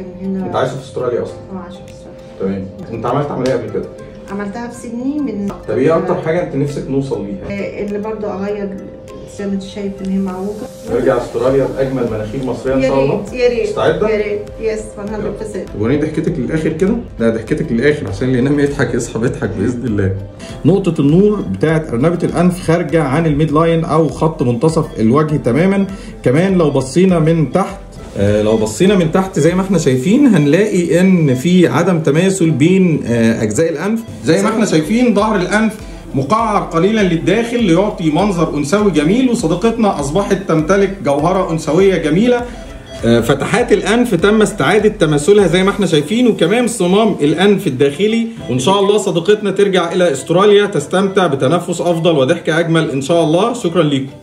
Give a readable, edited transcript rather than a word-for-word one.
لكن هنا. انت عايشه في استراليا اصلا؟ عايشه في استراليا. تمام. انت عملت عمليه قبل كده؟ عملتها في سيدني من. طب ايه اكتر حاجه انت نفسك نوصل ليها؟ اللي برضو اغير زي ما انت شايف ان هي معوجه. نرجع استراليا باجمل مناخير مصريه ان شاء الله. يا ريت مستعده؟ يا ريت. يس 100%. وريني ضحكتك للاخر كده. لا ضحكتك للاخر عشان اللي ينام يضحك يصحى بيضحك باذن الله. نقطه النور بتاعت ارنبه الانف خارجه عن الميد لاين او خط منتصف الوجه تماما. كمان لو بصينا من تحت زي ما احنا شايفين هنلاقي ان في عدم تماثل بين اجزاء الانف. زي ما احنا شايفين ظهر الانف مقعر قليلا للداخل ليعطي منظر انثوي جميل، وصديقتنا اصبحت تمتلك جوهره انثويه جميله. فتحات الانف تم استعاده تماثلها زي ما احنا شايفين، وكمان صمام الانف الداخلي. وان شاء الله صديقتنا ترجع الى استراليا تستمتع بتنفس افضل وضحك اجمل ان شاء الله. شكرا لكم.